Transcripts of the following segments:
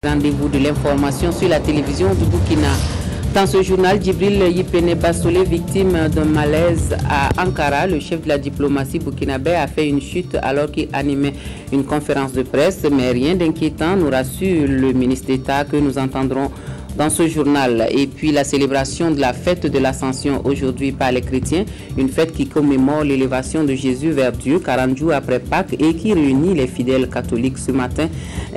Rendez-vous de l'information sur la télévision du Burkina. Dans ce journal, Djibril Yipene Bassolé, victime d'un malaise à Ankara, le chef de la diplomatie burkinabé a fait une chute alors qu'il animait une conférence de presse. Mais rien d'inquiétant, nous rassure le ministre d'État que nous entendrons dans ce journal. Et puis la célébration de la fête de l'Ascension aujourd'hui par les chrétiens, une fête qui commémore l'élévation de Jésus vers Dieu 40 jours après Pâques et qui réunit les fidèles catholiques ce matin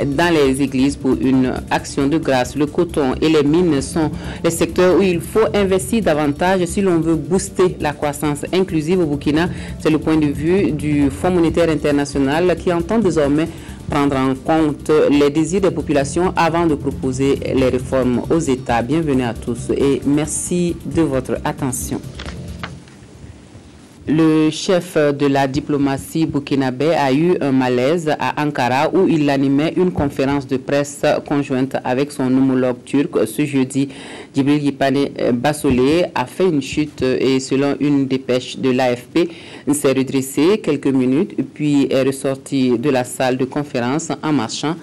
dans les églises pour une action de grâce. Le coton et les mines sont les secteurs où il faut investir davantage si l'on veut booster la croissance inclusive au Burkina. C'est le point de vue du Fonds monétaire international qui entend désormais prendre en compte les désirs des populations avant de proposer les réformes aux États. Bienvenue à tous et merci de votre attention. Le chef de la diplomatie burkinabé a eu un malaise à Ankara où il animait une conférence de presse conjointe avec son homologue turc ce jeudi. Djibril Yipene Bassolé a fait une chute et selon une dépêche de l'AFP, s'est redressé quelques minutes puis est ressorti de la salle de conférence en marchant.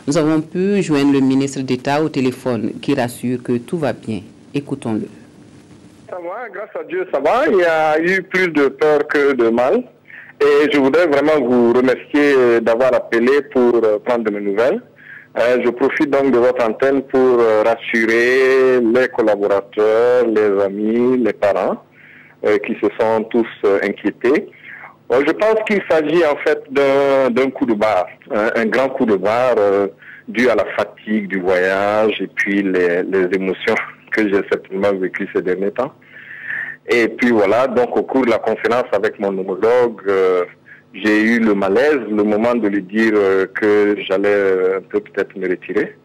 Nous avons pu joindre le ministre d'État au téléphone qui rassure que tout va bien. Écoutons-le. Ça va, grâce à Dieu, ça va. Il y a eu plus de peur que de mal. Et je voudrais vraiment vous remercier d'avoir appelé pour prendre de mes nouvelles. Je profite donc de votre antenne pour rassurer les collaborateurs, les amis, les parents qui se sont tous inquiétés. Je pense qu'il s'agit en fait d'un coup de barre, un grand coup de barre dû à la fatigue du voyage et puis les émotions que j'ai certainement vécues ces derniers temps. Et puis voilà, donc au cours de la conférence avec mon homologue, j'ai eu le malaise, le moment de lui dire que j'allais un peu peut-être me retirer.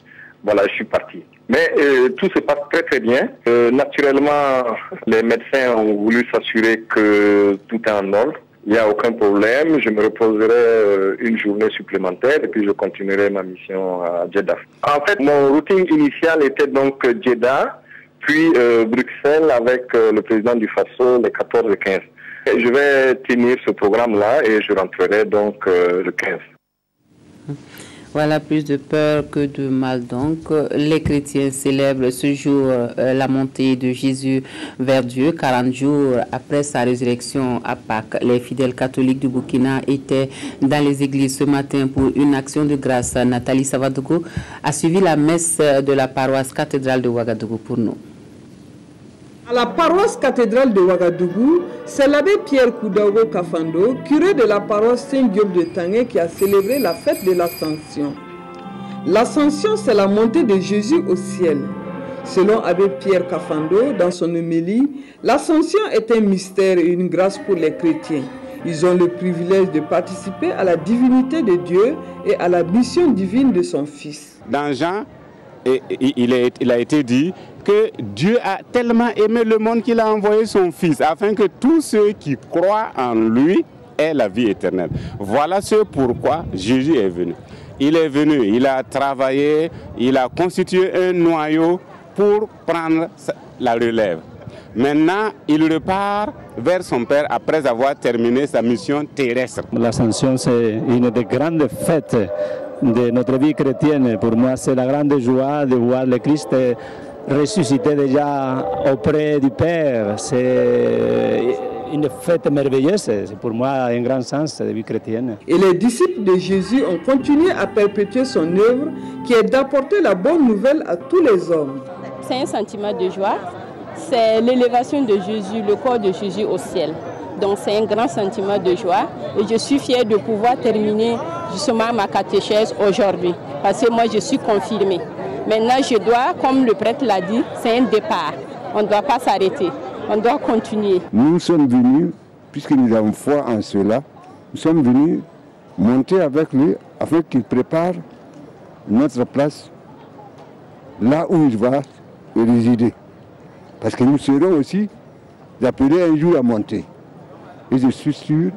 Voilà, je suis parti. Mais tout se passe très très bien. Naturellement, les médecins ont voulu s'assurer que tout est en ordre. Il n'y a aucun problème. Je me reposerai une journée supplémentaire et puis je continuerai ma mission à Jeddah. En fait, mon routine initiale était donc Jeddah, puis Bruxelles avec le président du FASO les 14 et 15. Et je vais tenir ce programme-là et je rentrerai donc le 15. Voilà, plus de peur que de mal donc. Les chrétiens célèbrent ce jour la montée de Jésus vers Dieu, 40 jours après sa résurrection à Pâques. Les fidèles catholiques du Burkina étaient dans les églises ce matin pour une action de grâce. Nathalie Savadougou a suivi la messe de la paroisse cathédrale de Ouagadougou pour nous. À la paroisse cathédrale de Ouagadougou, c'est l'abbé Pierre Koudaogo Kafando, curé de la paroisse Saint-Diop de Tanguay, qui a célébré la fête de l'Ascension. L'Ascension, c'est la montée de Jésus au ciel. Selon l'abbé Pierre Kafando, dans son homélie, l'Ascension est un mystère et une grâce pour les chrétiens. Ils ont le privilège de participer à la divinité de Dieu et à la mission divine de son Fils. Dans Jean, il a été dit que Dieu a tellement aimé le monde qu'il a envoyé son Fils, afin que tous ceux qui croient en lui aient la vie éternelle. Voilà ce pourquoi Jésus est venu. Il est venu, il a travaillé, il a constitué un noyau pour prendre la relève. Maintenant, il repart vers son Père après avoir terminé sa mission terrestre. L'Ascension, c'est une des grandes fêtes de notre vie chrétienne. Pour moi, c'est la grande joie de voir le Christ ressuscité déjà auprès du Père. C'est une fête merveilleuse, c'est pour moi un grand sens de vie chrétienne. Et les disciples de Jésus ont continué à perpétuer son œuvre qui est d'apporter la bonne nouvelle à tous les hommes. C'est un sentiment de joie, c'est l'élévation de Jésus, le corps de Jésus au ciel. Donc c'est un grand sentiment de joie et je suis fière de pouvoir terminer justement ma catéchèse aujourd'hui parce que moi je suis confirmée. Maintenant je dois, comme le prêtre l'a dit, c'est un départ. On ne doit pas s'arrêter, on doit continuer. Nous sommes venus, puisque nous avons foi en cela, nous sommes venus monter avec lui afin qu'il prépare notre place là où il va résider. Parce que nous serons aussi appelés un jour à monter. Et je suis sûr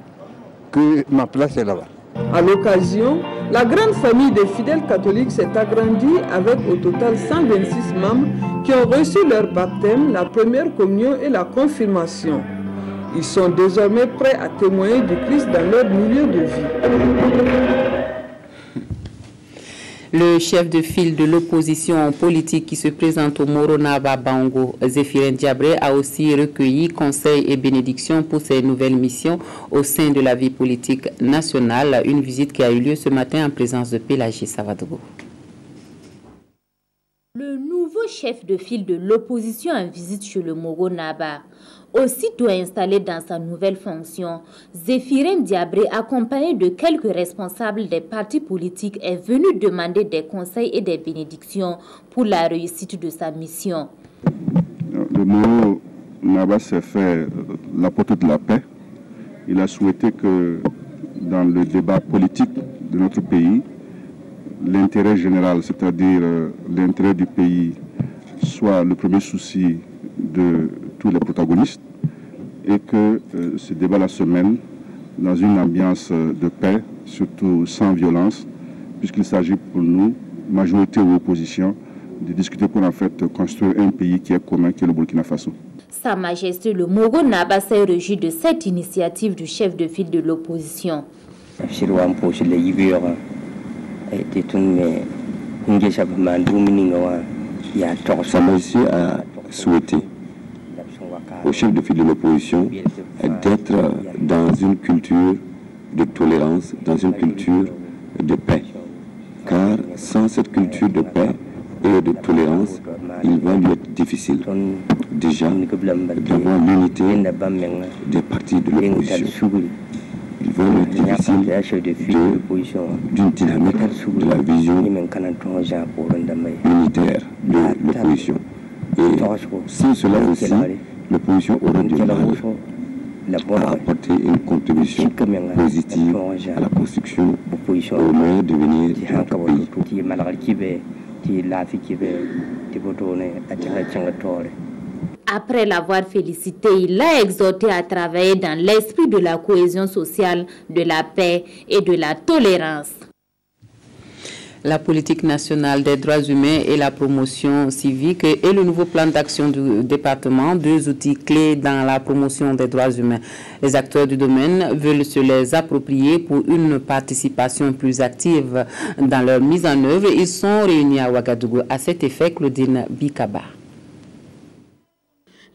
que ma place est là-bas. À l'occasion, la grande famille des fidèles catholiques s'est agrandie avec au total 126 membres qui ont reçu leur baptême, la première communion et la confirmation. Ils sont désormais prêts à témoigner du Christ dans leur milieu de vie. Le chef de file de l'opposition politique qui se présente au Moronaba Bango, Zéphirin Diabré, a aussi recueilli conseils et bénédictions pour ses nouvelles missions au sein de la vie politique nationale. Une visite qui a eu lieu ce matin en présence de Pélagie Savadogo. Le nouveau chef de file de l'opposition en visite chez le Moronaba. Aussitôt installé dans sa nouvelle fonction, Zéphirin Diabré, accompagné de quelques responsables des partis politiques, est venu demander des conseils et des bénédictions pour la réussite de sa mission. Le Moronaba s'est fait l'apôtre de la paix. Il a souhaité que dans le débat politique de notre pays, l'intérêt général, c'est-à-dire l'intérêt du pays, soit le premier souci de tous les protagonistes et que ce débat-là se mène dans une ambiance de paix, surtout sans violence, puisqu'il s'agit pour nous, majorité ou opposition, de discuter pour en fait construire un pays qui est commun, qui est le Burkina Faso. Sa Majesté le Moronaba s'est réjoui de cette initiative du chef de file de l'opposition. Sa Majesté a souhaité au chef de file de l'opposition d'être dans une culture de tolérance, dans une culture de paix. Car sans cette culture de paix et de tolérance, il va lui être difficile déjà d'avoir l'unité des partis de l'opposition. Il va lui être difficile d'une dynamique de la vision unitaire de l'opposition. Et sans cela aussi, l'opposition aura du mal à apporter une contribution positive à la construction au meilleur devenir de notre pays. Après l'avoir félicité, il l'a exhorté à travailler dans l'esprit de la cohésion sociale, de la paix et de la tolérance. La politique nationale des droits humains et la promotion civique et le nouveau plan d'action du département, deux outils clés dans la promotion des droits humains. Les acteurs du domaine veulent se les approprier pour une participation plus active dans leur mise en œuvre. Ils sont réunis à Ouagadougou. À cet effet, Claudine Bikaba.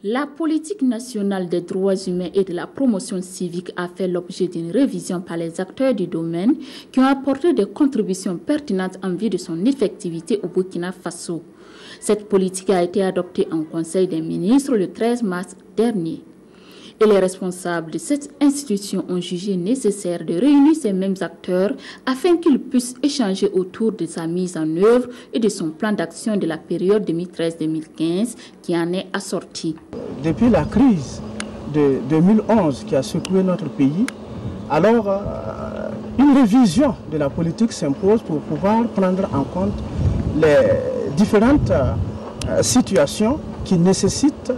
La politique nationale des droits humains et de la promotion civique a fait l'objet d'une révision par les acteurs du domaine qui ont apporté des contributions pertinentes en vue de son effectivité au Burkina Faso. Cette politique a été adoptée en Conseil des ministres le 13 mars dernier. Et les responsables de cette institution ont jugé nécessaire de réunir ces mêmes acteurs afin qu'ils puissent échanger autour de sa mise en œuvre et de son plan d'action de la période 2013-2015 qui en est assorti. Depuis la crise de 2011 qui a secoué notre pays, alors une révision de la politique s'impose pour pouvoir prendre en compte les différentes situations qui nécessitent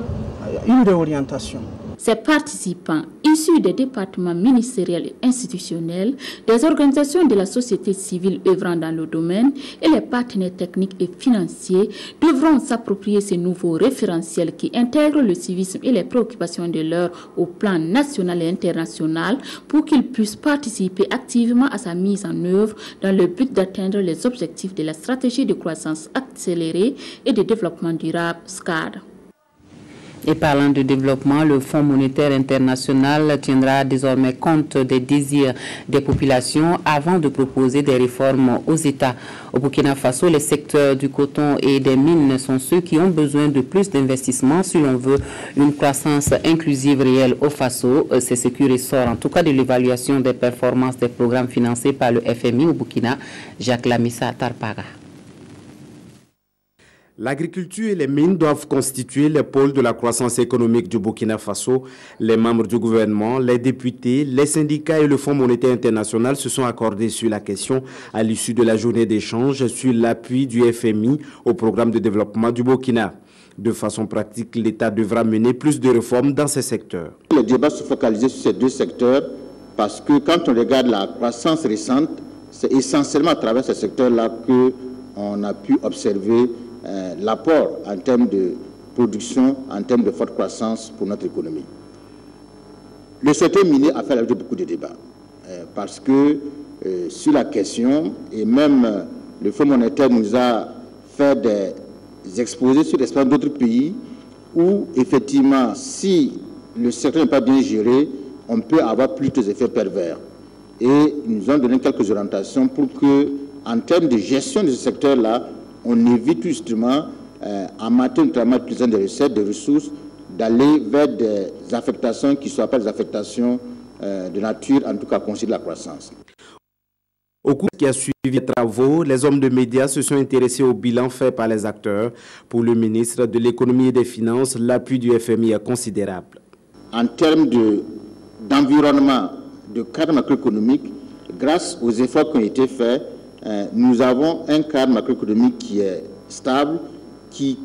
une réorientation. Ces participants, issus des départements ministériels et institutionnels, des organisations de la société civile œuvrant dans le domaine et les partenaires techniques et financiers devront s'approprier ces nouveaux référentiels qui intègrent le civisme et les préoccupations de l'heure au plan national et international pour qu'ils puissent participer activement à sa mise en œuvre dans le but d'atteindre les objectifs de la stratégie de croissance accélérée et de développement durable SCAD. Et parlant de développement, le Fonds monétaire international tiendra désormais compte des désirs des populations avant de proposer des réformes aux États. Au Burkina Faso, les secteurs du coton et des mines sont ceux qui ont besoin de plus d'investissements si l'on veut une croissance inclusive réelle au Faso. C'est ce qui ressort en tout cas de l'évaluation des performances des programmes financés par le FMI au Burkina. Jacques Lamissa Tarpaga. L'agriculture et les mines doivent constituer les pôles de la croissance économique du Burkina Faso. Les membres du gouvernement, les députés, les syndicats et le Fonds monétaire international se sont accordés sur la question à l'issue de la journée d'échange sur l'appui du FMI au programme de développement du Burkina. De façon pratique, l'État devra mener plus de réformes dans ces secteurs. Le débat se focalisait sur ces deux secteurs parce que quand on regarde la croissance récente, c'est essentiellement à travers ces secteurs-là qu'on a pu observer l'apport en termes de production, en termes de forte croissance pour notre économie. Le secteur minier a fait l'objet de beaucoup de débats parce que sur la question et même le Fonds monétaire nous a fait des exposés sur l'expérience d'autres pays où, effectivement, si le secteur n'est pas bien géré, on peut avoir plutôt des effets pervers. Et ils nous ont donné quelques orientations pour que, en termes de gestion de ce secteur-là, on évite justement, en matière notamment d'utilisation des recettes, des ressources, d'aller vers des affectations qui ne soient pas des affectations de nature, en tout cas, concilier la croissance. Au cours qui a suivi les travaux, les hommes de médias se sont intéressés au bilan fait par les acteurs. Pour le ministre de l'Économie et des Finances, l'appui du FMI est considérable. En termes d'environnement, de cadre macroéconomique, grâce aux efforts qui ont été faits, nous avons un cadre macroéconomique qui est stable, qui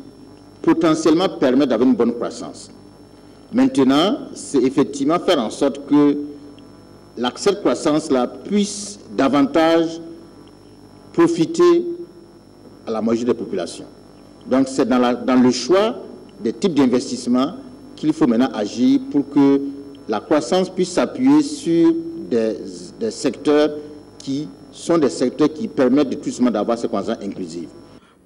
potentiellement permet d'avoir une bonne croissance. Maintenant, c'est effectivement faire en sorte que cette croissance-là puisse davantage profiter à la majorité des populations. Donc c'est dans le choix des types d'investissements qu'il faut maintenant agir pour que la croissance puisse s'appuyer sur des secteurs qui sont des secteurs qui permettent tout simplement d'avoir cette croissance inclusive.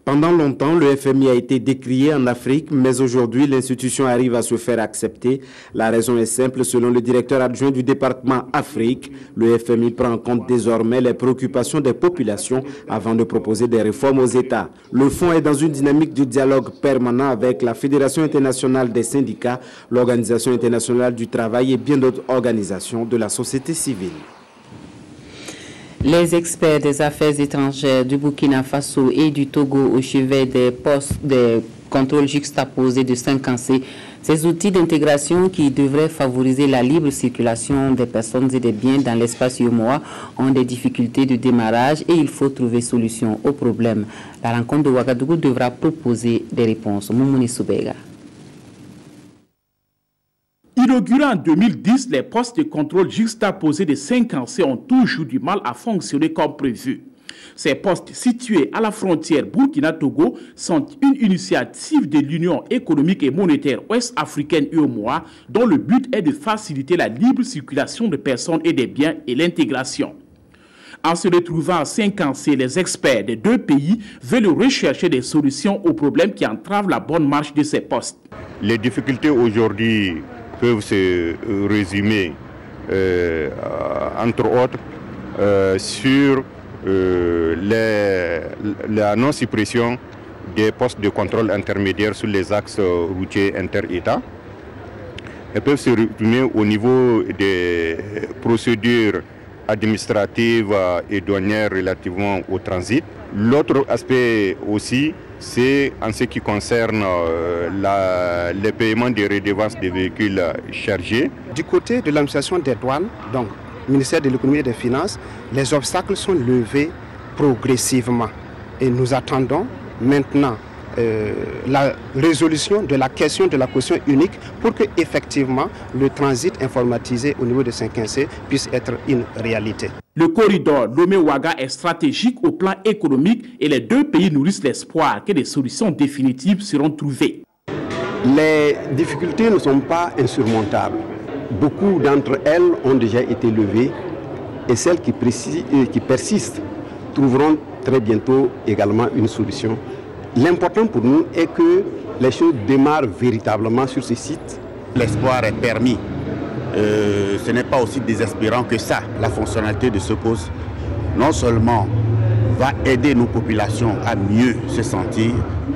Pendant longtemps, le FMI a été décrié en Afrique, mais aujourd'hui, l'institution arrive à se faire accepter. La raison est simple, selon le directeur adjoint du département Afrique, le FMI prend en compte désormais les préoccupations des populations avant de proposer des réformes aux États. Le fonds est dans une dynamique de dialogue permanent avec la Fédération internationale des syndicats, l'Organisation internationale du travail et bien d'autres organisations de la société civile. Les experts des affaires étrangères du Burkina Faso et du Togo au chevet des postes de contrôle juxtaposés de 5C, ces outils d'intégration qui devraient favoriser la libre circulation des personnes et des biens dans l'espace UEMOA ont des difficultés de démarrage et il faut trouver solution au problème. La rencontre de Ouagadougou devra proposer des réponses. Moumouni Soubega. Inaugurés en 2010, les postes de contrôle juxtaposés de 5C ont toujours du mal à fonctionner comme prévu. Ces postes situés à la frontière Burkina-Togo sont une initiative de l'Union économique et monétaire ouest-africaine UEMOA dont le but est de faciliter la libre circulation de personnes et des biens et l'intégration. En se retrouvant à 5C, les experts des deux pays veulent rechercher des solutions aux problèmes qui entravent la bonne marche de ces postes. Les difficultés aujourd'hui peuvent se résumer, entre autres, sur la non-suppression des postes de contrôle intermédiaires sur les axes routiers inter-États. Elles peuvent se résumer au niveau des procédures administratives et douanières relativement au transit. L'autre aspect aussi, c'est en ce qui concerne les paiements des redevances des véhicules chargés. Du côté de l'administration des douanes, donc ministère de l'économie et des finances, les obstacles sont levés progressivement. Et nous attendons maintenant la résolution de la question de la caution unique pour que effectivement le transit informatisé au niveau de 5C puisse être une réalité. Le corridor Lomé-Ouaga est stratégique au plan économique et les deux pays nourrissent l'espoir que des solutions définitives seront trouvées. Les difficultés ne sont pas insurmontables. Beaucoup d'entre elles ont déjà été levées et celles qui persistent trouveront très bientôt également une solution. L'important pour nous est que les choses démarrent véritablement sur ce site. L'espoir est permis. Ce n'est pas aussi désespérant que ça. La fonctionnalité de ce poste, non seulement va aider nos populations à mieux se sentir,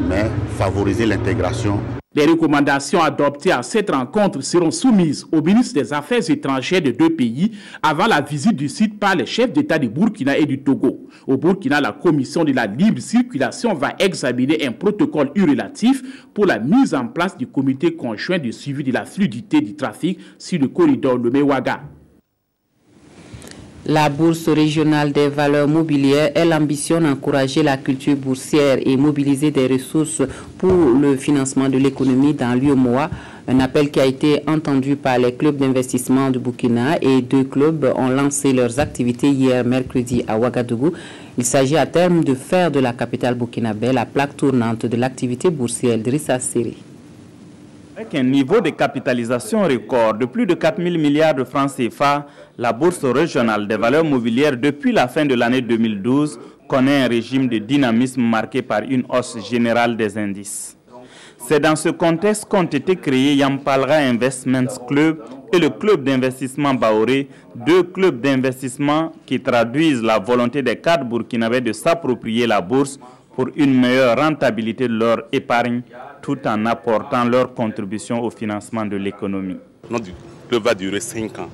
mais favoriser l'intégration. Les recommandations adoptées à cette rencontre seront soumises au ministre des Affaires étrangères de deux pays avant la visite du site par les chefs d'État du Burkina et du Togo. Au Burkina, la Commission de la libre circulation va examiner un protocole relatif pour la mise en place du comité conjoint de suivi de la fluidité du trafic sur le corridor Lomé-Ouaga. La Bourse régionale des valeurs mobilières, elle ambitionne encourager la culture boursière et mobiliser des ressources pour le financement de l'économie dans l'UEMOA. Un appel qui a été entendu par les clubs d'investissement du Burkina et deux clubs ont lancé leurs activités hier mercredi à Ouagadougou. Il s'agit à terme de faire de la capitale burkinabé la plaque tournante de l'activité boursière d'Idrissa Sery. Avec un niveau de capitalisation record de plus de 4 000 milliards de francs CFA, la Bourse régionale des valeurs mobilières depuis la fin de l'année 2012 connaît un régime de dynamisme marqué par une hausse générale des indices. C'est dans ce contexte qu'ont été créés Yampalra Investments Club et le club d'investissement Baoré, deux clubs d'investissement qui traduisent la volonté des cadres burkinabés de s'approprier la bourse pour une meilleure rentabilité de leur épargne, tout en apportant leur contribution au financement de l'économie. Notre club va durer 5 ans.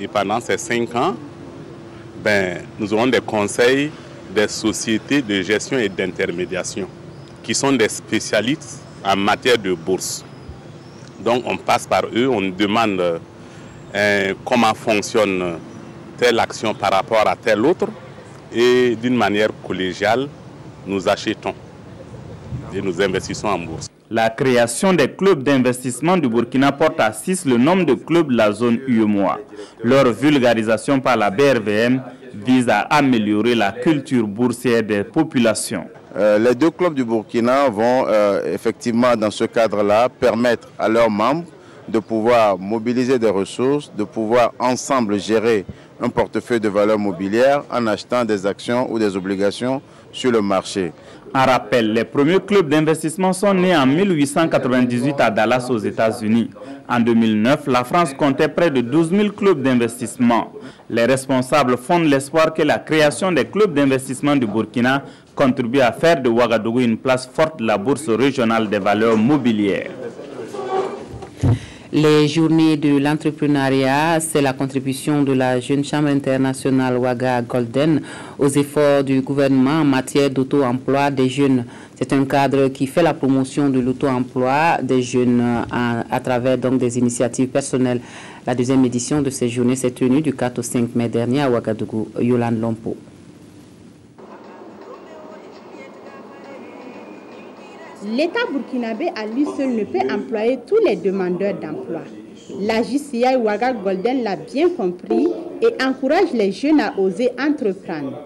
Et pendant ces 5 ans, nous aurons des conseils des sociétés de gestion et d'intermédiation qui sont des spécialistes en matière de bourse. Donc on passe par eux, on demande comment fonctionne telle action par rapport à telle autre et d'une manière collégiale, nous achetons et nous investissons en bourse. La création des clubs d'investissement du Burkina porte à 6 le nombre de clubs de la zone UEMOA. Leur vulgarisation par la BRVM vise à améliorer la culture boursière des populations. Les deux clubs du Burkina vont effectivement dans ce cadre-là permettre à leurs membres de pouvoir mobiliser des ressources, de pouvoir ensemble gérer un portefeuille de valeurs mobilières en achetant des actions ou des obligations sur le marché. En rappel, les premiers clubs d'investissement sont nés en 1898 à Dallas aux États-Unis. En 2009, la France comptait près de 12 000 clubs d'investissement. Les responsables fondent l'espoir que la création des clubs d'investissement du Burkina contribue à faire de Ouagadougou une place forte de la bourse régionale des valeurs mobilières. Les journées de l'entrepreneuriat, c'est la contribution de la Jeune Chambre internationale Ouaga Golden aux efforts du gouvernement en matière d'auto-emploi des jeunes. C'est un cadre qui fait la promotion de l'auto-emploi des jeunes à travers donc des initiatives personnelles. La deuxième édition de ces journées s'est tenue du 4 au 5 mai dernier à Ouagadougou. Yolande Lompo. L'État burkinabé à lui seul ne peut employer tous les demandeurs d'emploi. La JCI Ouaga Golden l'a bien compris et encourage les jeunes à oser entreprendre.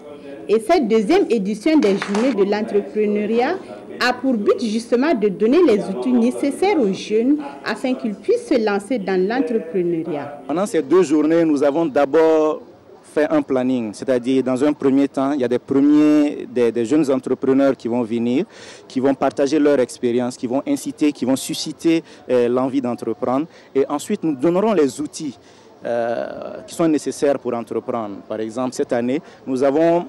Et cette deuxième édition des journées de l'entrepreneuriat a pour but justement de donner les outils nécessaires aux jeunes afin qu'ils puissent se lancer dans l'entrepreneuriat. Pendant ces 2 journées, nous avons d'abord fait un planning, c'est-à-dire dans un premier temps, il y a des jeunes entrepreneurs qui vont venir, qui vont partager leur expérience, qui vont inciter, qui vont susciter l'envie d'entreprendre. Et ensuite, nous donnerons les outils qui sont nécessaires pour entreprendre. Par exemple, cette année, nous avons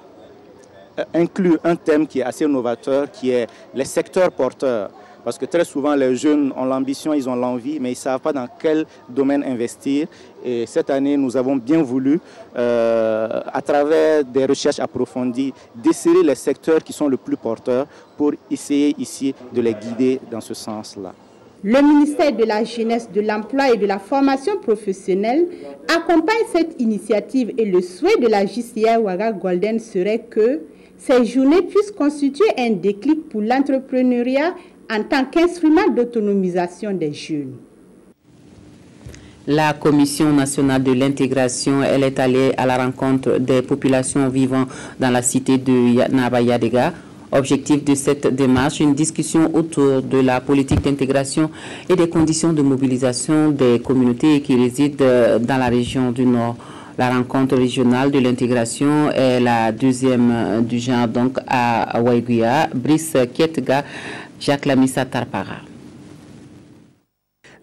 inclus un thème qui est assez novateur, qui est les secteurs porteurs. Parce que très souvent, les jeunes ont l'ambition, ils ont l'envie, mais ils ne savent pas dans quel domaine investir. Et cette année, nous avons bien voulu, à travers des recherches approfondies, déceler les secteurs qui sont les plus porteurs pour essayer ici de les guider dans ce sens-là. Le ministère de la Jeunesse, de l'Emploi et de la Formation professionnelle accompagne cette initiative et le souhait de la JCI Ouaga Golden serait que ces journées puissent constituer un déclic pour l'entrepreneuriat en tant qu'instrument d'autonomisation des jeunes. La Commission nationale de l'intégration, elle est allée à la rencontre des populations vivant dans la cité de Naba Yadega. Objectif de cette démarche, une discussion autour de la politique d'intégration et des conditions de mobilisation des communautés qui résident dans la région du Nord. La rencontre régionale de l'intégration est la deuxième du genre donc à Waiguya. Brice Kietga, Jacques Lamissa Tarpara.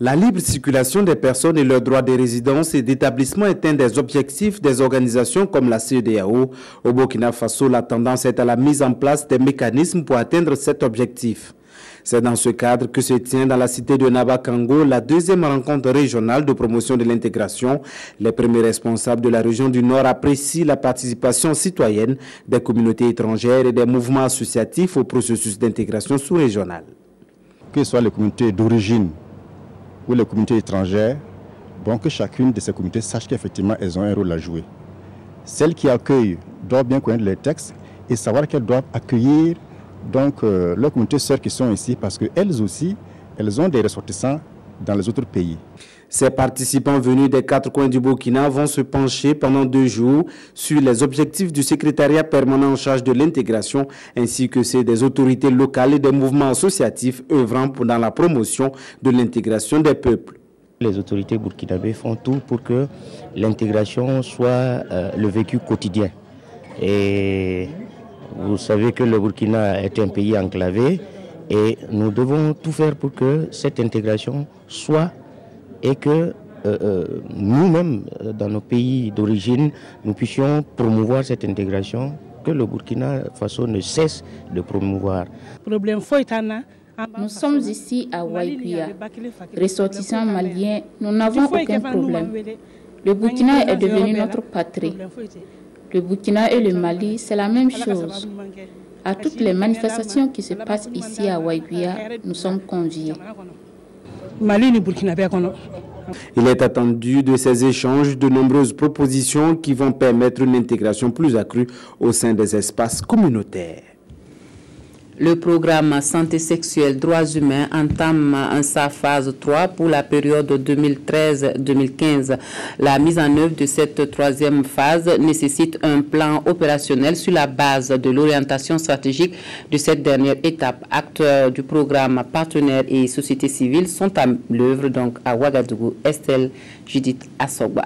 La libre circulation des personnes et leurs droits de résidence et d'établissement est un des objectifs des organisations comme la CEDEAO. Au Burkina Faso, la tendance est à la mise en place des mécanismes pour atteindre cet objectif. C'est dans ce cadre que se tient dans la cité de Nabakango la deuxième rencontre régionale de promotion de l'intégration. Les premiers responsables de la région du Nord apprécient la participation citoyenne des communautés étrangères et des mouvements associatifs au processus d'intégration sous-régionale. Que ce soit les communautés d'origine ou les communautés étrangères, bon, que chacune de ces communautés sache qu'effectivement elles ont un rôle à jouer. Celles qui accueillent doivent bien connaître les textes et savoir qu'elles doivent accueillir donc leurs communautés sœurs qui sont ici parce qu'elles aussi, elles ont des ressortissants dans les autres pays. Ces participants venus des 4 coins du Burkina vont se pencher pendant 2 jours sur les objectifs du secrétariat permanent en charge de l'intégration ainsi que ceux des autorités locales et des mouvements associatifs œuvrant dans la promotion de l'intégration des peuples. Les autorités burkinabées font tout pour que l'intégration soit le vécu quotidien. Et Vous savez que le Burkina est un pays enclavé et nous devons tout faire pour que cette intégration soit et que nous-mêmes, dans nos pays d'origine, nous puissions promouvoir cette intégration que le Burkina Faso ne cesse de promouvoir. Nous sommes ici à Waïguia. Ressortissants maliens, nous n'avons aucun problème. Le Burkina est devenu notre patrie. Le Burkina et le Mali, c'est la même chose. À toutes les manifestations qui se passent ici à Waïguia, nous sommes conviés. Il est attendu de ces échanges de nombreuses propositions qui vont permettre une intégration plus accrue au sein des espaces communautaires. Le programme Santé sexuelle, droits humains entame sa phase 3 pour la période 2013-2015. La mise en œuvre de cette troisième phase nécessite un plan opérationnel sur la base de l'orientation stratégique de cette dernière étape. Acteurs du programme, partenaires et sociétés civiles sont à l'œuvre donc à Ouagadougou. Estelle Judith Assogba.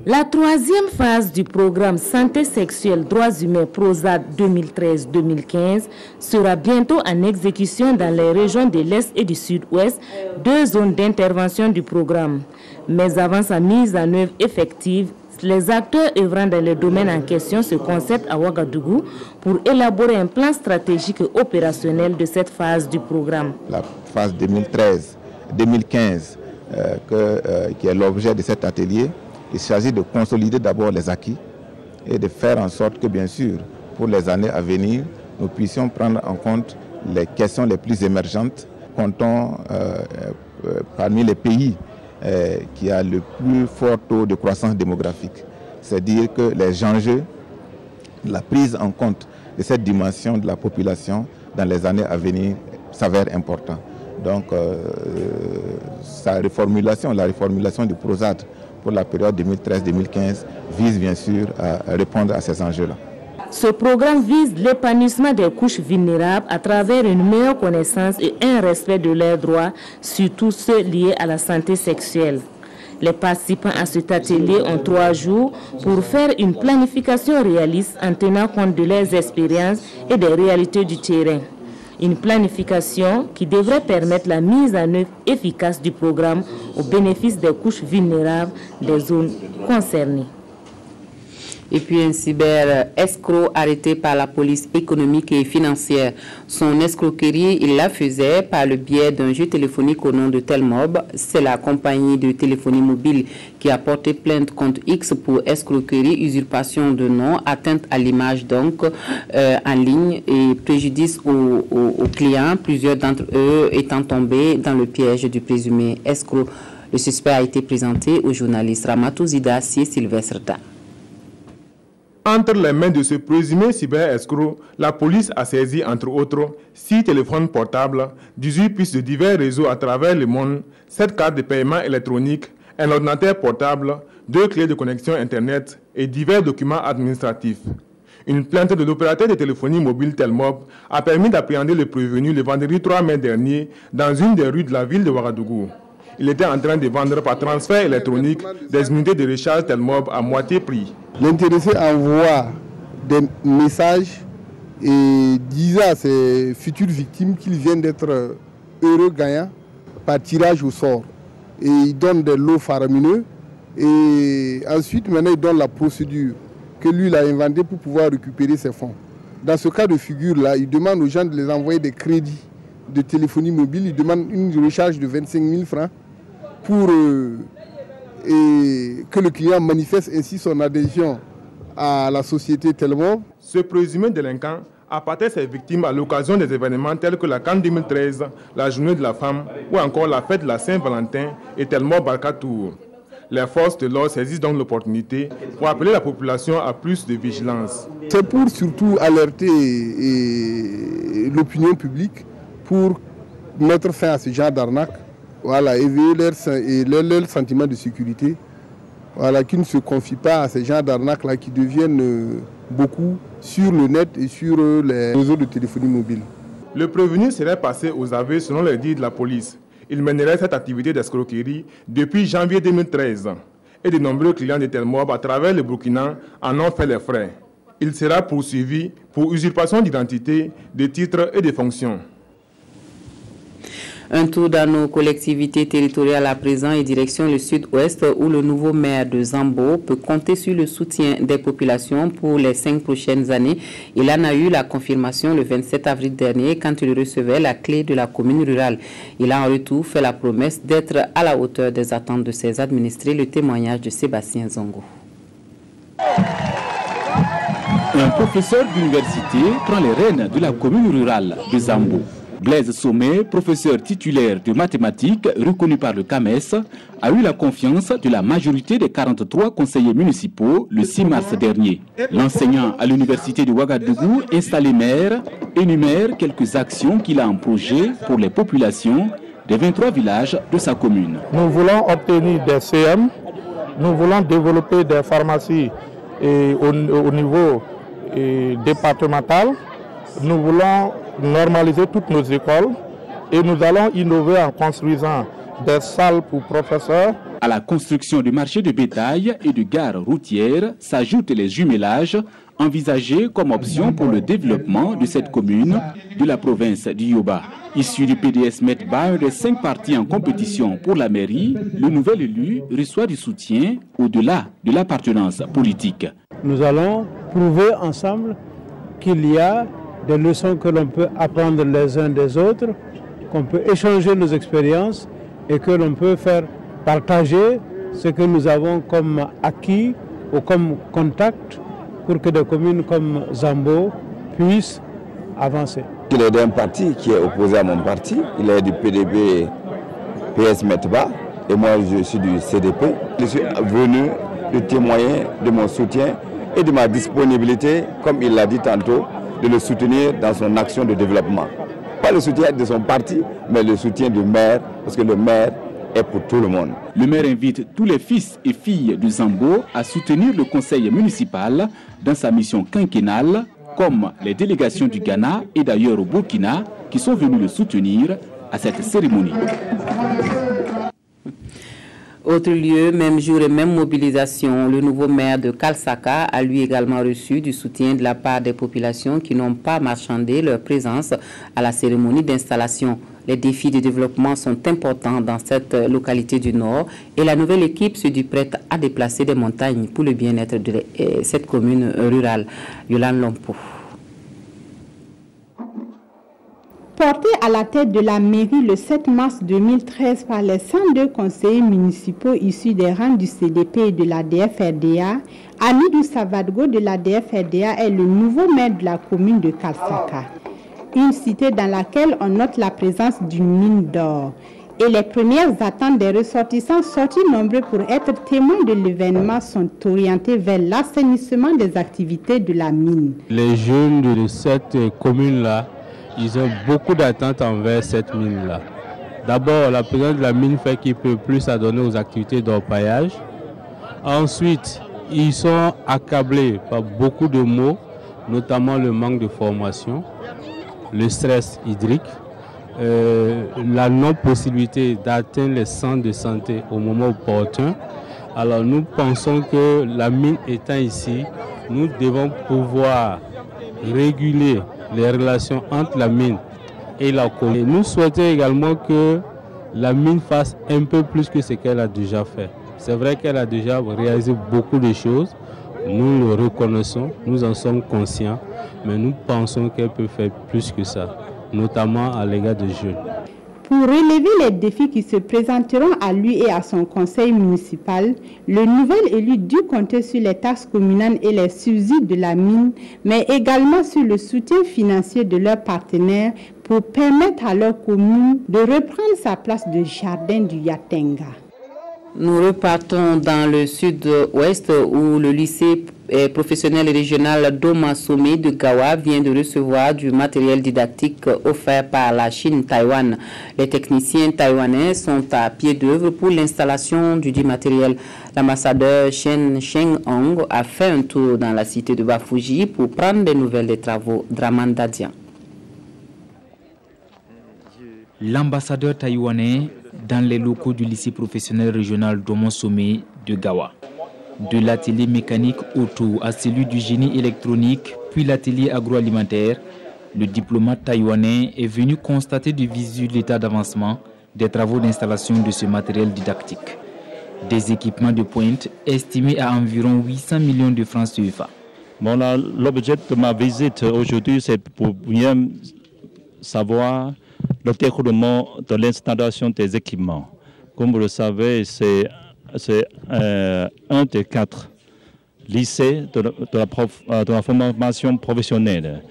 La troisième phase du programme Santé sexuelle, droits humains PROSAD 2013-2015 sera bientôt en exécution dans les régions de l'Est et du Sud-Ouest, deux zones d'intervention du programme. Mais avant sa mise en œuvre effective, les acteurs œuvrant dans le domaine en question se concertent à Ouagadougou pour élaborer un plan stratégique et opérationnel de cette phase du programme. La phase 2013-2015 qui est l'objet de cet atelier, il s'agit de consolider d'abord les acquis et de faire en sorte que, bien sûr, pour les années à venir, nous puissions prendre en compte les questions les plus émergentes. Comptons parmi les pays qui a le plus fort taux de croissance démographique. C'est-à-dire que les enjeux, la prise en compte de cette dimension de la population dans les années à venir s'avère important. Donc, la reformulation du PROSAD pour la période 2013-2015 vise bien sûr à répondre à ces enjeux-là. Ce programme vise l'épanouissement des couches vulnérables à travers une meilleure connaissance et un respect de leurs droits, surtout ceux liés à la santé sexuelle. Les participants à cet atelier ont 3 jours pour faire une planification réaliste en tenant compte de leurs expériences et des réalités du terrain. Une planification qui devrait permettre la mise en œuvre efficace du programme au bénéfice des couches vulnérables des zones concernées. Et puis un cyber-escroc arrêté par la police économique et financière. Son escroquerie, il la faisait par le biais d'un jeu téléphonique au nom de Telmob. C'est la compagnie de téléphonie mobile qui a porté plainte contre X pour escroquerie, usurpation de nom, atteinte à l'image donc en ligne et préjudice aux clients, plusieurs d'entre eux étant tombés dans le piège du présumé escroc. Le suspect a été présenté au journaliste Ramatou Zidassier Sylvestre Da. Entre les mains de ce présumé cyber-escroc, la police a saisi, entre autres, 6 téléphones portables, 18 puces de divers réseaux à travers le monde, 7 cartes de paiement électronique, un ordinateur portable, 2 clés de connexion Internet et divers documents administratifs. Une plainte de l'opérateur de téléphonie mobile Telmob a permis d'appréhender le prévenu le vendredi 3 mai dernier dans une des rues de la ville de Ouagadougou. Il était en train de vendre par transfert électronique des unités de recharge Telmob à moitié prix. L'intéressé envoie des messages et disant à ses futures victimes qu'ils viennent d'être heureux gagnants par tirage au sort. Et il donne des lots faramineux et ensuite maintenant il donne la procédure que lui il a inventée pour pouvoir récupérer ses fonds. Dans ce cas de figure-là, il demande aux gens de les envoyer des crédits de téléphonie mobile, il demande une recharge de 25 000 francs pour et que le client manifeste ainsi son adhésion à la société Telmob. Ce présumé délinquant appâtait ses victimes à l'occasion des événements tels que la Cannes 2013, la Journée de la Femme ou encore la fête de la Saint-Valentin et Telmob Barkatour. Les forces de l'ordre saisissent donc l'opportunité pour appeler la population à plus de vigilance. C'est pour surtout alerter l'opinion publique pour mettre fin à ce genre d'arnaque. Voilà, éveiller leur sentiment de sécurité, voilà, qui ne se confient pas à ces genres d'arnaques-là qui deviennent beaucoup sur le net et sur les réseaux de téléphonie mobile. Le prévenu serait passé aux aveux selon les dires de la police. Il mènerait cette activité d'escroquerie depuis janvier 2013 et de nombreux clients de Telmob à travers le Burkina en ont fait les frais. il sera poursuivi pour usurpation d'identité, de titres et de fonctions. Un tour dans nos collectivités territoriales à présent et direction le sud-ouest où le nouveau maire de Zambo peut compter sur le soutien des populations pour les 5 prochaines années. Il en a eu la confirmation le 27 avril dernier quand il recevait la clé de la commune rurale. Il a en retour fait la promesse d'être à la hauteur des attentes de ses administrés. Le témoignage de Sébastien Zongo. Un professeur d'université prend les rênes de la commune rurale de Zambo. Blaise Sommet, professeur titulaire de mathématiques reconnu par le CAMES, a eu la confiance de la majorité des 43 conseillers municipaux le 6 mars dernier. L'enseignant à l'université de Ouagadougou, installé maire, énumère quelques actions qu'il a en projet pour les populations des 23 villages de sa commune. Nous voulons obtenir des CM, nous voulons développer des pharmacies au niveau départemental, nous voulons normaliser toutes nos écoles et nous allons innover en construisant des salles pour professeurs. À la construction du marché de bétail et de gares routières s'ajoutent les jumelages envisagés comme option pour le développement de cette commune de la province du Yoba. Issu du PDS Metba, un des 5 partis en compétition pour la mairie, le nouvel élu reçoit du soutien au-delà de l'appartenance politique. Nous allons prouver ensemble qu'il y a des leçons que l'on peut apprendre les uns des autres, qu'on peut échanger nos expériences et que l'on peut faire partager ce que nous avons comme acquis ou comme contact pour que des communes comme Zambo puissent avancer. Il est d'un parti qui est opposé à mon parti, il est du PDB PS Metba et moi je suis du CDP. Je suis venu de témoigner de mon soutien et de ma disponibilité, comme il l'a dit tantôt, de le soutenir dans son action de développement. Pas le soutien de son parti, mais le soutien du maire, parce que le maire est pour tout le monde. Le maire invite tous les fils et filles de Zambo à soutenir le conseil municipal dans sa mission quinquennale, comme les délégations du Ghana et d'ailleurs au Burkina qui sont venus le soutenir à cette cérémonie. Autre lieu, même jour et même mobilisation, le nouveau maire de Kalsaka a lui également reçu du soutien de la part des populations qui n'ont pas marchandé leur présence à la cérémonie d'installation. Les défis de développement sont importants dans cette localité du Nord et la nouvelle équipe se dit prête à déplacer des montagnes pour le bien-être de cette commune rurale. Yolande Lompo. Porté à la tête de la mairie le 7 mars 2013 par les 102 conseillers municipaux issus des rangs du CDP et de la DFRDA, Amidou Savadgo de la DFRDA est le nouveau maire de la commune de Kalsaka, une cité dans laquelle on note la présence d'une mine d'or. Et les premières attentes des ressortissants sortis nombreux pour être témoins de l'événement sont orientées vers l'assainissement des activités de la mine. Les jeunes de cette commune-là, ils ont beaucoup d'attentes envers cette mine-là. D'abord, la présence de la mine fait qu'ils peuvent plus s'adonner aux activités d'orpaillage. Ensuite, ils sont accablés par beaucoup de maux, notamment le manque de formation, le stress hydrique, la non-possibilité d'atteindre les centres de santé au moment opportun. Alors nous pensons que la mine étant ici, nous devons pouvoir réguler les relations entre la mine et la commune. Nous souhaitons également que la mine fasse un peu plus que ce qu'elle a déjà fait. C'est vrai qu'elle a déjà réalisé beaucoup de choses, nous le reconnaissons, nous en sommes conscients, mais nous pensons qu'elle peut faire plus que ça, notamment à l'égard des jeunes. Pour relever les défis qui se présenteront à lui et à son conseil municipal, le nouvel élu dut compter sur les taxes communales et les subsides de la mine, mais également sur le soutien financier de leurs partenaires pour permettre à leur commune de reprendre sa place de jardin du Yatenga. Nous repartons dans le sud-ouest où le lycée professionnel et régional Doma Sommet de Gawa vient de recevoir du matériel didactique offert par la Chine-Taïwan. Les techniciens taïwanais sont à pied d'œuvre pour l'installation du dit matériel. L'ambassadeur Chen Sheng-Hong a fait un tour dans la cité de Bafouji pour prendre des nouvelles des travaux. Draman Dadian. L'ambassadeur taïwanais dans les locaux du lycée professionnel régional Doma Sommet de Gawa. De l'atelier mécanique auto à celui du génie électronique, puis l'atelier agroalimentaire, le diplomate taïwanais est venu constater de visu l'état d'avancement des travaux d'installation de ce matériel didactique. Des équipements de pointe estimés à environ 800 millions de francs CFA. Bon, l'objet de ma visite aujourd'hui, c'est pour bien savoir le déroulement de l'installation des équipements. Comme vous le savez, c'est un des 4 lycées de la formation professionnelle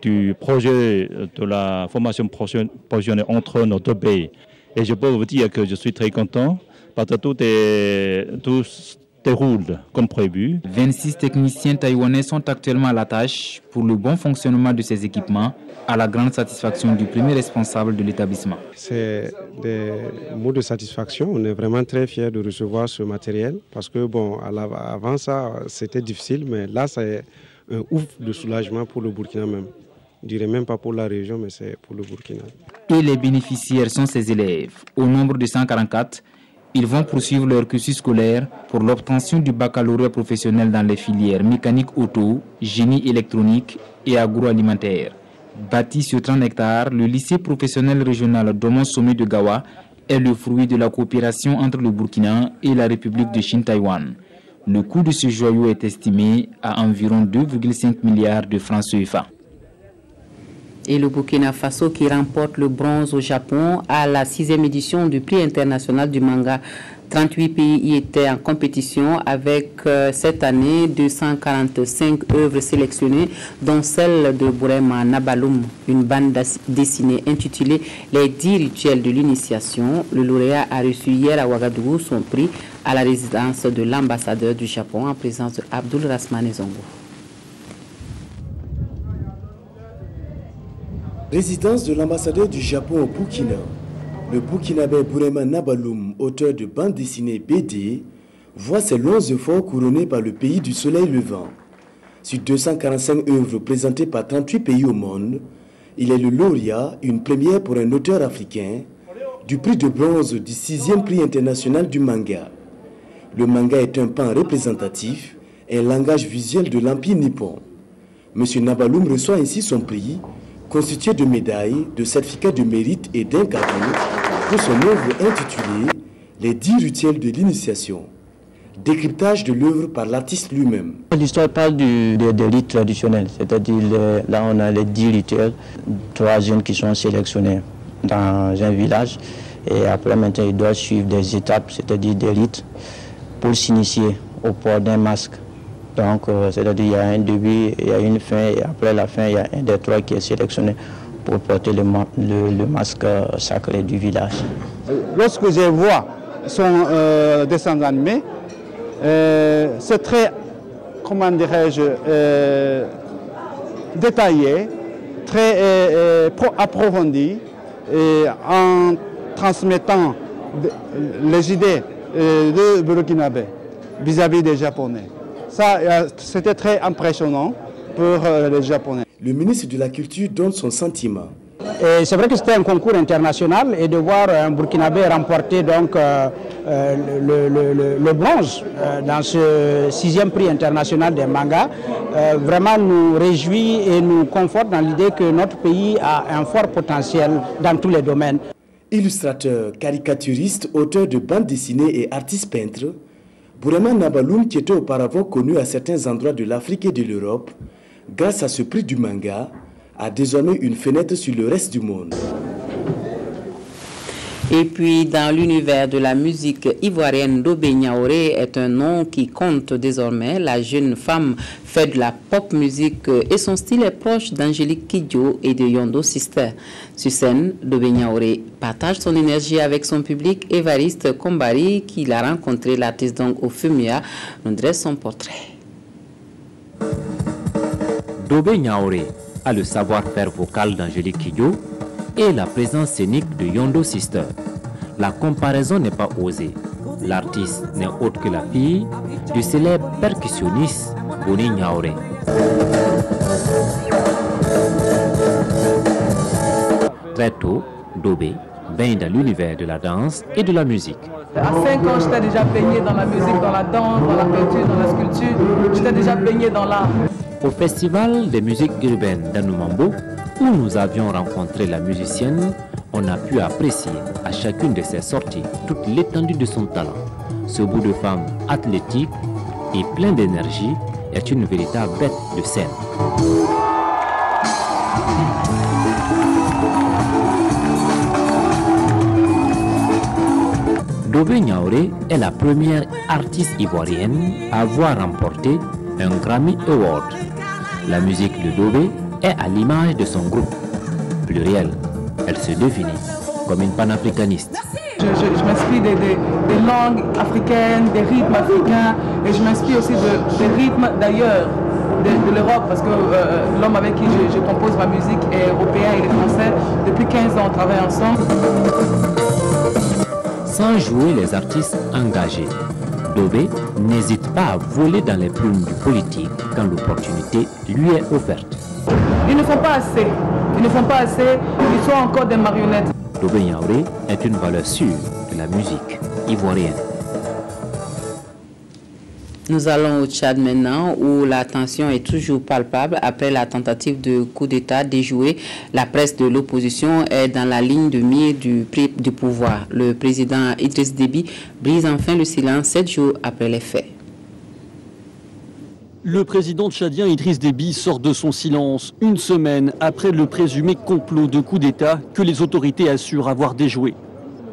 du projet de la formation professionnelle entre nos deux pays. Et je peux vous dire que je suis très content parce que tout déroule comme prévu. 26 techniciens taïwanais sont actuellement à la tâche pour le bon fonctionnement de ces équipements, à la grande satisfaction du premier responsable de l'établissement. C'est des mots de satisfaction. On est vraiment très fiers de recevoir ce matériel parce que bon, avant ça, c'était difficile, mais là, c'est un ouf de soulagement pour le Burkina même. Je dirais même pas pour la région, mais c'est pour le Burkina. Et les bénéficiaires sont ces élèves. Au nombre de 144, ils vont poursuivre leur cursus scolaire pour l'obtention du baccalauréat professionnel dans les filières mécanique auto, génie électronique et agroalimentaire. Bâti sur 30 hectares, le lycée professionnel régional d'Omon-Sommet de Gawa est le fruit de la coopération entre le Burkina et la République de Chine-Taïwan. Le coût de ce joyau est estimé à environ 2,5 milliards de francs CFA. Et le Burkina Faso qui remporte le bronze au Japon à la 6e édition du prix international du manga. 38 pays y étaient en compétition avec cette année 245 œuvres sélectionnées, dont celle de Bourema Nabaloum, une bande dessinée intitulée Les 10 rituels de l'initiation. Le lauréat a reçu hier à Ouagadougou son prix à la résidence de l'ambassadeur du Japon en présence de Abdul Rasmane Zongo. Résidence de l'ambassadeur du Japon au Burkina. Le Burkinabé Bourema Nabaloum, auteur de bande dessinée BD, voit ses longs efforts couronnés par le pays du soleil levant. Sur 245 œuvres présentées par 38 pays au monde, il est le lauréat, une première pour un auteur africain, du prix de bronze du 6e prix international du manga. Le manga est un pan représentatif, un langage visuel de l'Empire nippon. M. Nabaloum reçoit ainsi son prix, constitué de médailles, de certificats de mérite et d'un cadeau pour son œuvre intitulée Les 10 rituels de l'initiation. Décryptage de l'œuvre par l'artiste lui-même. L'histoire parle des rites traditionnels, c'est-à-dire là on a les 10 rituels, 3 jeunes qui sont sélectionnés dans un village et après maintenant ils doivent suivre des étapes, c'est-à-dire des rites pour s'initier au port d'un masque. Donc c'est-à-dire il y a un début, il y a une fin et après la fin il y a un des 3 qui est sélectionné pour porter le masque sacré du village. Lorsque je vois son dessin animé, c'est très, comment dirais-je, détaillé, très approfondi, et en transmettant les idées de Burkinabé vis-à-vis des Japonais. Ça, c'était très impressionnant pour les Japonais. Le ministre de la Culture donne son sentiment. C'est vrai que c'était un concours international et de voir un Burkinabé remporter donc le bronze dans ce 6e prix international des mangas vraiment nous réjouit et nous conforte dans l'idée que notre pays a un fort potentiel dans tous les domaines. Illustrateur, caricaturiste, auteur de bandes dessinées et artiste peintre, Bourema Nabaloum, qui était auparavant connu à certains endroits de l'Afrique et de l'Europe, grâce à ce prix du manga, a désormais une fenêtre sur le reste du monde. Et puis, dans l'univers de la musique ivoirienne, Dobé Niaoré est un nom qui compte désormais. La jeune femme fait de la pop musique et son style est proche d'Angélique Kidjo et de Yondo Sister. Sur scène, Dobé Niaoré partage son énergie avec son public. Évariste Kombari, qui l'a rencontré, l'artiste donc au Fumia, nous dresse son portrait. Dobé Niaoré a le savoir-faire vocal d'Angélique Kidjo et la présence scénique de Yondo Sister. La comparaison n'est pas osée. L'artiste n'est autre que la fille du célèbre percussionniste Boni Niaoré. Très tôt, Dobé baigne dans l'univers de la danse et de la musique. À 5 ans, j'étais déjà baignée dans la musique, dans la danse, dans la peinture, dans la sculpture. J'étais déjà baignée dans l'art. Au Festival des musiques urbaines d'Anoumambo, où nous avions rencontré la musicienne, on a pu apprécier à chacune de ses sorties toute l'étendue de son talent. Ce bout de femme athlétique et plein d'énergie est une véritable bête de scène. Dobé Niaoré est la première artiste ivoirienne à avoir remporté un Grammy Award. La musique de Dobé est à l'image de son groupe. Pluriel, elle se définit comme une panafricaniste. Je m'inspire des langues africaines, des rythmes africains, et je m'inspire aussi des rythmes d'ailleurs, de l'Europe, parce que l'homme avec qui je compose ma musique est européen, il est français. Depuis 15 ans, on travaille ensemble. Sans jouer les artistes engagés, Dobé n'hésite pas à voler dans les plumes du politique quand l'opportunité lui est offerte. Ils ne font pas assez. Ils ne font pas assez. Ils sont encore des marionnettes. Dobé Niaoré est une valeur sûre de la musique ivoirienne. Nous allons au Tchad maintenant, où la tension est toujours palpable après la tentative de coup d'État déjouée. La presse de l'opposition est dans la ligne de mire du pouvoir. Le président Idriss Déby brise enfin le silence 7 jours après les faits. Le président tchadien Idriss Déby sort de son silence une semaine après le présumé complot de coup d'État que les autorités assurent avoir déjoué.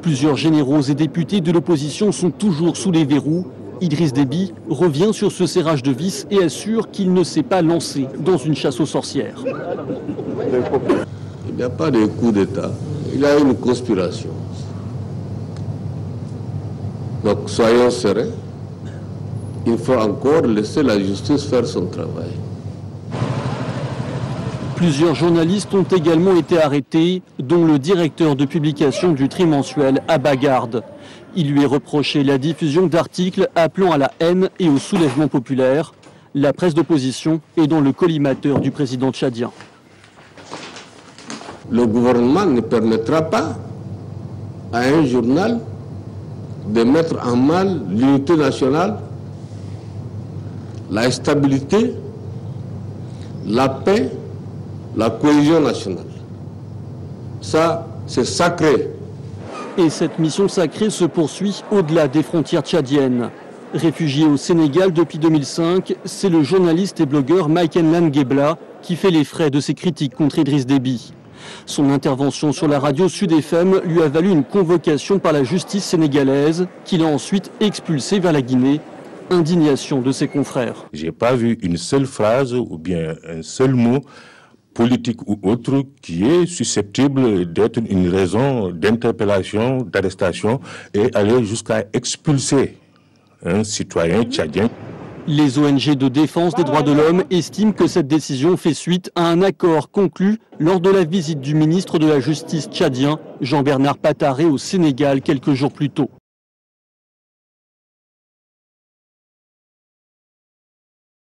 Plusieurs généraux et députés de l'opposition sont toujours sous les verrous. Idriss Déby revient sur ce serrage de vis et assure qu'il ne s'est pas lancé dans une chasse aux sorcières. Il n'y a pas de coup d'État, il y a une conspiration. Donc soyons sereins, il faut encore laisser la justice faire son travail. Plusieurs journalistes ont également été arrêtés, dont le directeur de publication du trimensuel Abba Garde. Il lui est reproché la diffusion d'articles appelant à la haine et au soulèvement populaire. La presse d'opposition est dans le collimateur du président tchadien. Le gouvernement ne permettra pas à un journal de mettre en mal l'unité nationale, la stabilité, la paix, la cohésion nationale. Ça, c'est sacré. Et cette mission sacrée se poursuit au-delà des frontières tchadiennes. Réfugié au Sénégal depuis 2005, c'est le journaliste et blogueur Mike Enlan Gebla qui fait les frais de ses critiques contre Idriss Déby. Son intervention sur la radio Sud FM lui a valu une convocation par la justice sénégalaise, qui l'a ensuite expulsé vers la Guinée. Indignation de ses confrères. Je n'ai pas vu une seule phrase ou bien un seul mot politique ou autre qui est susceptible d'être une raison d'interpellation, d'arrestation et aller jusqu'à expulser un citoyen tchadien. Les ONG de défense des droits de l'homme estiment que cette décision fait suite à un accord conclu lors de la visite du ministre de la Justice tchadien, Jean-Bernard Pataré, au Sénégal quelques jours plus tôt.